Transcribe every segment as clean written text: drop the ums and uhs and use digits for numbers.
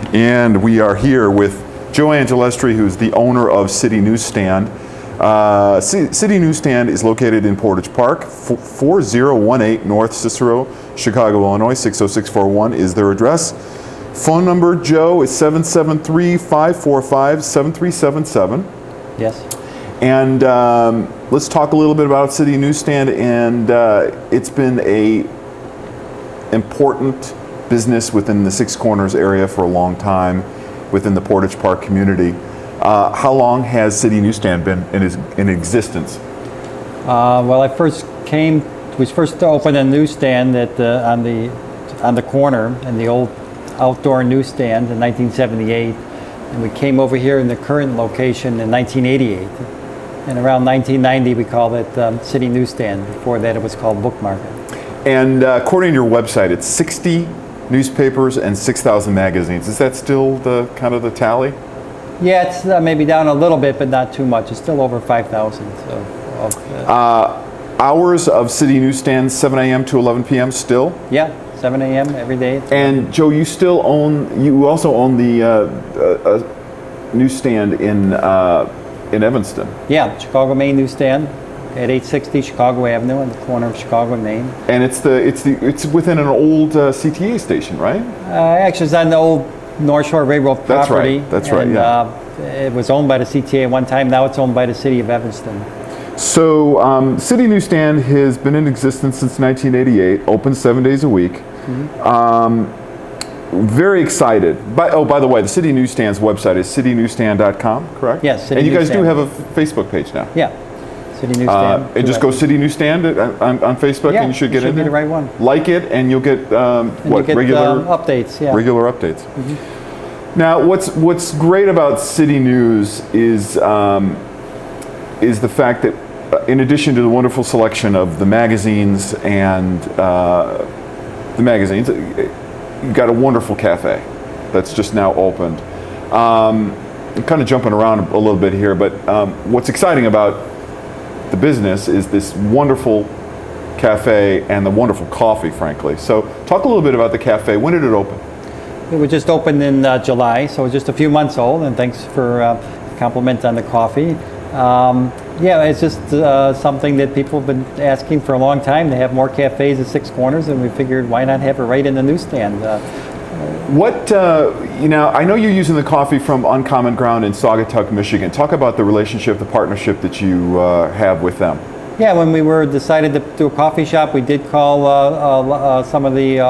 And we are here with Joe Angelastri, who's the owner of City Newsstand. City Newsstand is located in Portage Park, 4018 North Cicero, Chicago, Illinois. 60641 is their address. Phone number, Joe, is 773-545-7377. Yes. And let's talk a little bit about City Newsstand. And it's been a important business within the Six Corners area for a long time, within the Portage Park community. How long has City Newsstand been in existence? Well, we first opened a newsstand on the corner in the old outdoor newsstand in 1978, and we came over here in the current location in 1988. And around 1990, we called it City Newsstand. Before that, it was called Book Market. And according to your website, it's 60 newspapers and 6,000 magazines. Is that still the kind of the tally? Yeah, it's maybe down a little bit, but not too much. It's still over 5,000. Hours of City Newsstand, 7 a.m. to 11 p.m. still? Yeah, 7 a.m. every day. And Joe, you also own the newsstand in Evanston. Yeah, Chicago Main Newsstand at 860 Chicago Avenue on the corner of Chicago and Main. And it's within an old CTA station, right? Actually, it's on the old North Shore Railroad property. That's right. Yeah. It was owned by the CTA at one time. Now it's owned by the city of Evanston. So City Newsstand has been in existence since 1988, open 7 days a week. Mm-hmm. Very excited. By the way, the City Newsstand's website is citynewsstand.com, correct? Yes, City And you guys Newsstand. do have a Facebook page now. Yeah, City Newsstand. And just go City Newsstand on Facebook, Yeah, and you should get in be there. the right one. Like it, and you'll get regular updates. Yeah. Regular updates. Mm-hmm. Now, what's great about City News is the fact that in addition to the wonderful selection of the magazines you've got a wonderful cafe that's just now opened. I'm kind of jumping around a little bit here, but what's exciting about the business is this wonderful cafe and the wonderful coffee, frankly. So talk a little bit about the cafe. When did it open? It was just opened in July, so it's just a few months old, and thanks for the compliment on the coffee. Yeah, it's just something that people have been asking for a long time. They have more cafes at Six Corners, and we figured why not have it right in the newsstand. I know you're using the coffee from Uncommon Ground in Saugatuck, Michigan. Talk about the relationship, the partnership that you have with them. Yeah, when we decided to do a coffee shop, we did call some of the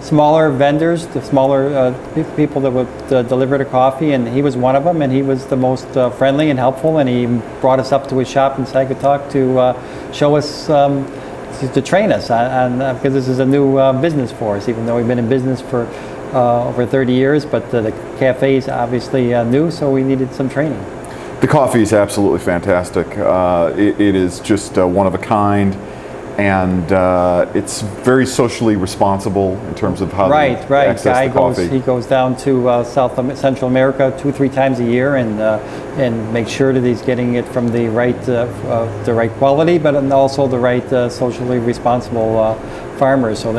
smaller vendors, the smaller people that would deliver the coffee, and he was one of them, and he was the most friendly and helpful, and he brought us up to his shop in Saugatuck to show us, to train us on because this is a new business for us, even though we've been in business for over 30 years, but the cafe is obviously new, so we needed some training. The coffee is absolutely fantastic. It is just one of a kind. And it's very socially responsible in terms of how they access the coffee. He goes down to Central America 2-3 times a year and makes sure that he's getting it from the right quality, but also the right socially responsible farmers. So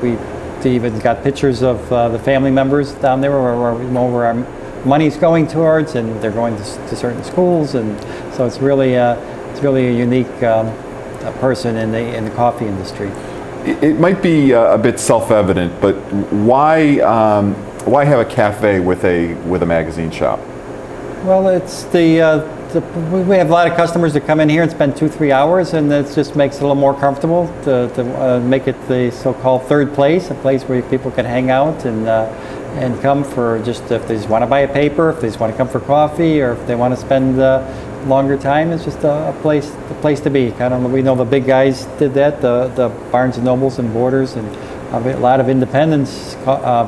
we even got pictures of the family members down there where we know where our money's going towards, and they're going to certain schools, and so it's really a unique. A person in the coffee industry. It might be a bit self-evident, but why have a cafe with a magazine shop? Well, it's we have a lot of customers that come in here and spend 2-3 hours, and it just makes it a little more comfortable to make it the so-called third place, a place where people can hang out and come for just if they just want to buy a paper, if they just want to come for coffee, or if they want to spend longer time. It's just a place to be. We know the big guys did that, the Barnes and Nobles and Borders, and a lot of independent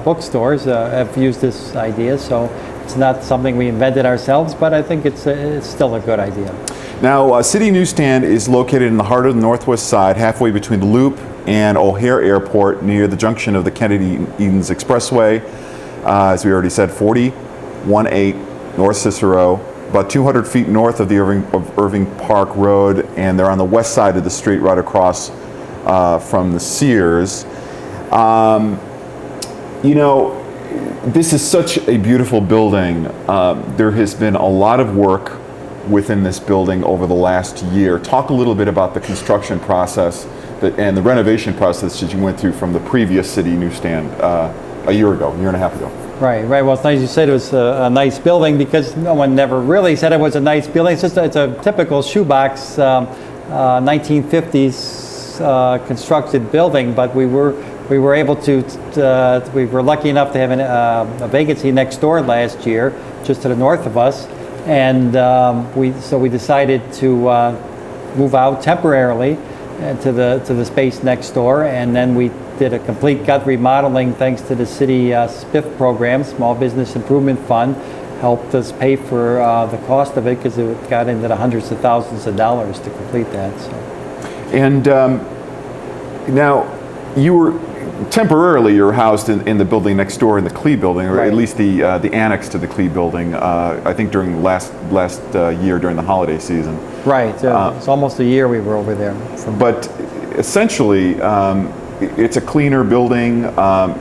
bookstores have used this idea. So it's not something we invented ourselves, but I think it's still a good idea. Now, City Newsstand is located in the heart of the Northwest Side, halfway between the Loop and O'Hare Airport, near the junction of the Kennedy-Edens Expressway. As we already said, 4018 North Cicero. About 200 feet north of the Irving Park Road, and they're on the west side of the street, right across from the Sears. this is such a beautiful building. There has been a lot of work within this building over the last year. Talk a little bit about the construction process and the renovation process that you went through from the previous City Newsstand a year and a half ago. Right. Well, it's nice you said it was a nice building, because no one never really said it was a nice building. It's a typical shoebox 1950s constructed building, but we were able to, we were lucky enough to have a vacancy next door last year, just to the north of us, and we decided to move out temporarily to the space next door, and then we did a complete gut remodeling thanks to the city SPIF program, Small Business Improvement Fund, helped us pay for the cost of it, because it got into the hundreds of thousands of dollars to complete that. So. And now you were temporarily housed in the building next door, in the Klee building, or Right. at least the annex to the Klee building. I think during last year during the holiday season. Right. It's almost a year we were over there. But essentially, it's a cleaner building.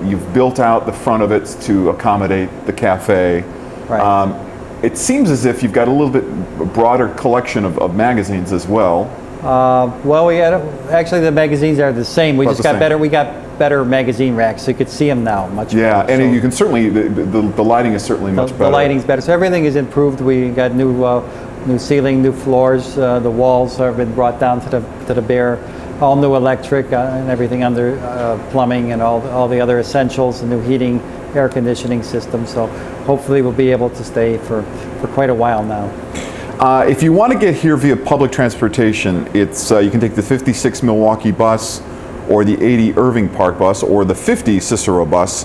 You've built out the front of it to accommodate the cafe. Right. It seems as if you've got a little bit broader collection of magazines as well. Well, we had actually the magazines are the same. We About just the got same. better. We got better magazine racks, so you could see them now much Yeah, better. and So you can certainly the lighting is certainly much better. the lighting's better. So everything is improved. We got new ceiling, new floors. The walls have been brought down to the bare. All new electric and everything under plumbing and all the other essentials. The new heating, air conditioning system. So hopefully we'll be able to stay for quite a while now. If you want to get here via public transportation, it's you can take the 56 Milwaukee bus, or the 80 Irving Park bus, or the 50 Cicero bus,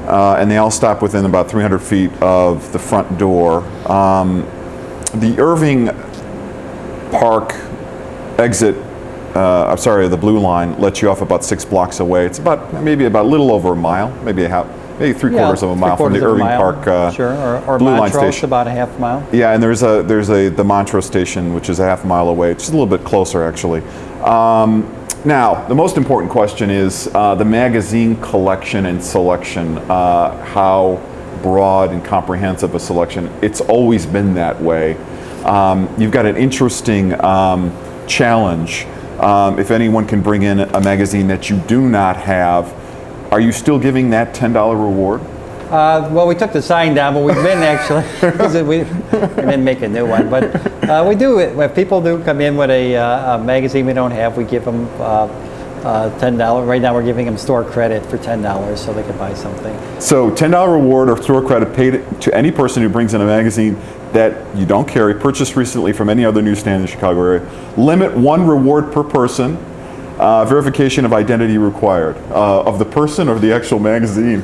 and they all stop within about 300 feet of the front door. The Irving Park exit, the Blue Line, lets you off about 6 blocks away. It's maybe about a little over a mile, maybe three-quarters of a mile from the Irving Park or Blue Line Montrose, station. about a half mile. Yeah, and there's the Montrose station, which is a half mile away, just a little bit closer actually. Now, the most important question is the magazine collection and selection. How broad and comprehensive a selection? It's always been that way. You've got an interesting challenge. If anyone can bring in a magazine that you do not have, are you still giving that $10 reward? Well, we took the sign down, but we've been actually, because we didn't make a new one. But we do, if people do come in with a magazine we don't have, we give them $10. Right now we're giving them store credit for $10 so they can buy something. So $10 reward or store credit paid to any person who brings in a magazine that you don't carry, purchased recently from any other newsstand in the Chicago area. Limit 1 reward per person. Verification of identity required. Of the person or the actual magazine?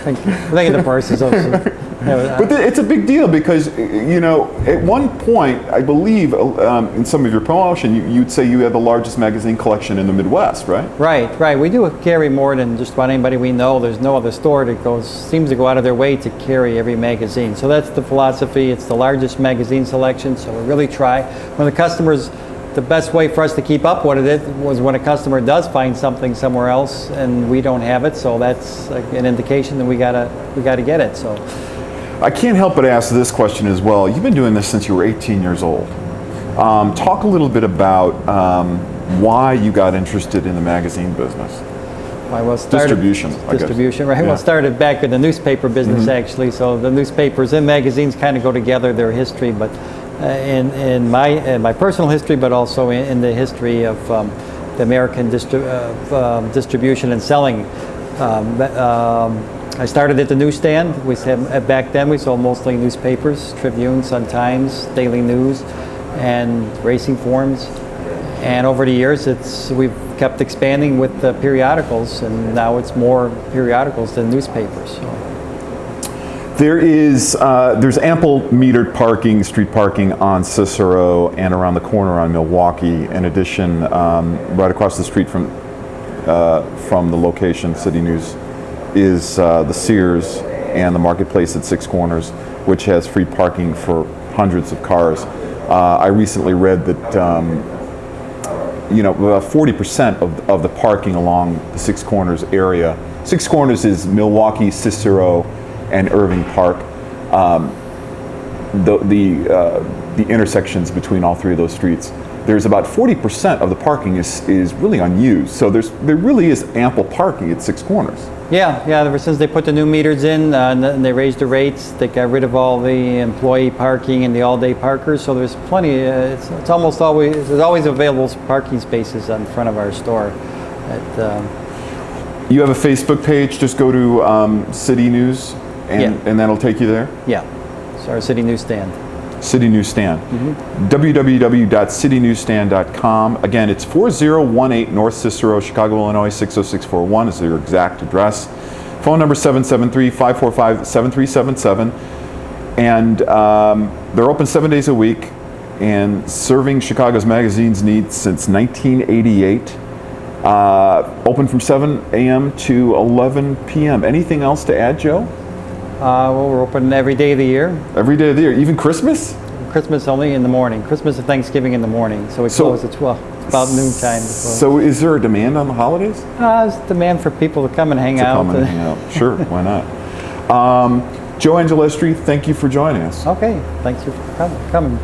I think the purse is also. But it's a big deal because, at one point, I believe in some of your promotion, you'd say you had the largest magazine collection in the Midwest, right? Right. We do carry more than just about anybody we know. There's no other store that seems to go out of their way to carry every magazine. So that's the philosophy. It's the largest magazine selection, so we really try. When the best way for us to keep up with it was when a customer does find something somewhere else and we don't have it, so that's an indication that we gotta get it. So I can't help but ask this question as well. You've been doing this since you were 18 years old. Talk a little bit about why you got interested in the magazine business. Distribution, I guess. Distribution, right? Yeah. Well, it started back in the newspaper business actually. So the newspapers and magazines kind of go together, their history, but in my personal history, but also in the history of the American distribution and selling. I started at the newsstand. Back then we sold mostly newspapers, Tribune, Sun-Times, Daily News, and racing forms. And over the years, we've kept expanding with the periodicals, and now it's more periodicals than newspapers. So. There's ample metered street parking on Cicero and around the corner on Milwaukee. In addition, right across the street from the location, City News, is the Sears and the Marketplace at Six Corners, which has free parking for hundreds of cars. I recently read that about 40% of the parking along the Six Corners area Six Corners is Milwaukee, Cicero, and Irving Park. The intersections between all three of those streets, there's about 40% of the parking is really unused. So there really is ample parking at Six Corners. Yeah, ever since they put the new meters in and they raised the rates, they got rid of all the employee parking and the all-day parkers, so there's plenty, it's almost always, there's always available parking spaces in front of our store. You have a Facebook page, just go to City News and that'll take you there? Yeah, it's our City Newsstand. City Newsstand. www.citynewsstand.com. Again, it's 4018 North Cicero, Chicago, Illinois, 60641 is their exact address. Phone number 773-545-7377. And they're open 7 days a week and serving Chicago's magazine's needs since 1988. Open from 7 a.m. to 11 p.m. Anything else to add, Joe? Well, we're open every day of the year. Every day of the year, even Christmas? Christmas only in the morning. Christmas and Thanksgiving in the morning. So we close at 12, about noontime. So is there a demand on the holidays? There's demand for people to come and hang out. Come and hang out. Sure, why not? Joe Angelastri, thank you for joining us. Okay, thanks for coming.